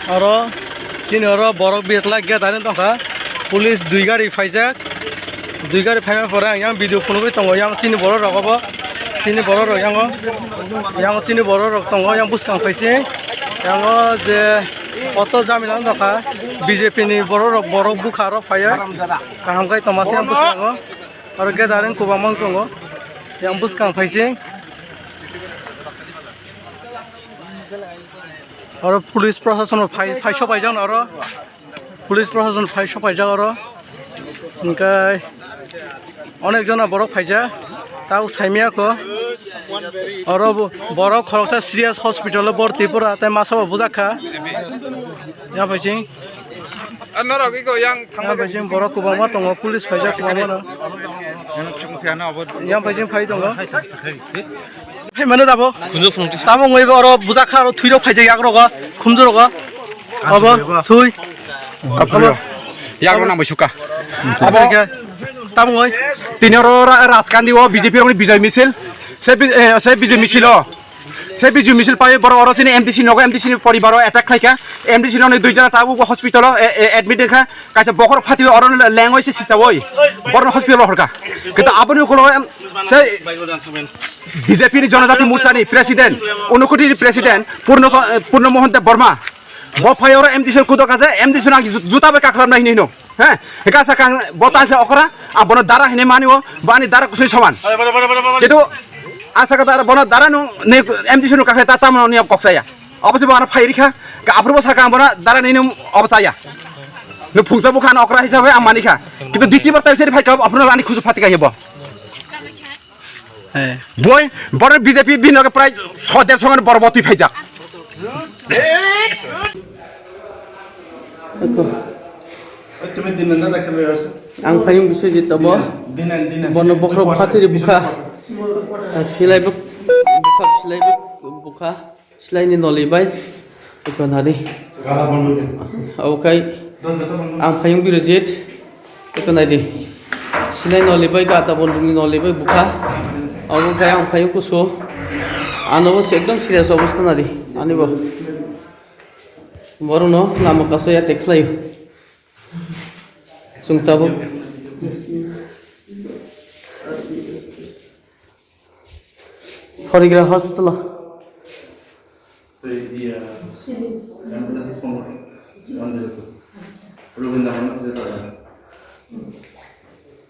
aro chini aro borok betla gate ani tongkha police dui gari faijak dui gari faima pore yang video phonogoi tongo yang chini borok rogobo chini borok rok yang chini borok rok tongo yang buskang faise yang je auto jamila tongkha BJP ni borok bukha rok faya kaham kai tomasi yang buskango aro gate ani kubamang tongo yang buskang faise aro police proshashan phai sopaijak aro police proshashan phai sopaijak aro hingkai onek jona borok phaijak tau saimia ko aro borok khoroksa serious hospital borti pura tai masaba bujakha ya phaijing Anorok iko yang ya phaijing borok kubama tongo police phaijak kubama no yang phaijing phai tongo phai mano dabo tamo ngoibo aro bujakha aro thuiro phaijak yakroga khumjoroga abo thui abo yakro nang bisuka abo tamo ngoi tinoro raskandi o BJP roni bijay misil se bijay misilo se bijay misil pai boro oro sini MDC nogo MDC ni poribaro attack khaika MDC no dui jana tabu hospital admit kha kaisa bokor phati oro language se sisawoi boro hospital horka কিন্তু আপনি কোন সে BJP নি জনজাতি মোর্চা নি president অনুকুটি president পূর্ণ মোহন দেব Varma বফায়র MDC কুদক আছে MDC না জুতাবে কাখরাম নাই নিনো হ্যাঁ একাসা কাং বতাসে অকরা আবন দারা হিনে মানিও বানি দারা কুসি সমান কিন্তু আশা কথা বন দারা নু এমডিসি নু কাখে তা তাম নি কক্সায়া অবশ্যই বন ফাইরিখা আপ্রব সাকা বন দারা নিনো অবসায়া নো ফুংসা বুখান অকরা হিসাবে আমানিখা কিন্তু দ্বিতীয়বার তাই সেরি ফাইকা আপনারা আনি খুজু ফাতিকা হেব বই বড় বিজেপি বিনকে প্রায় 100 সমান বরবতি ফাইজা ang payung bisu jita bo bono bokro khatiri bukha silai bukha silai ni noli bai ikon hari okay ang payung biru jit ikon hari silai noli bai gata bondung ni noli bai bukha awu kai ang payung kuso ano bo ekdom serious obostha nari ani bo boruno lama kaso ya teklayu sungtabo Horigraph hospital ambulance phone on the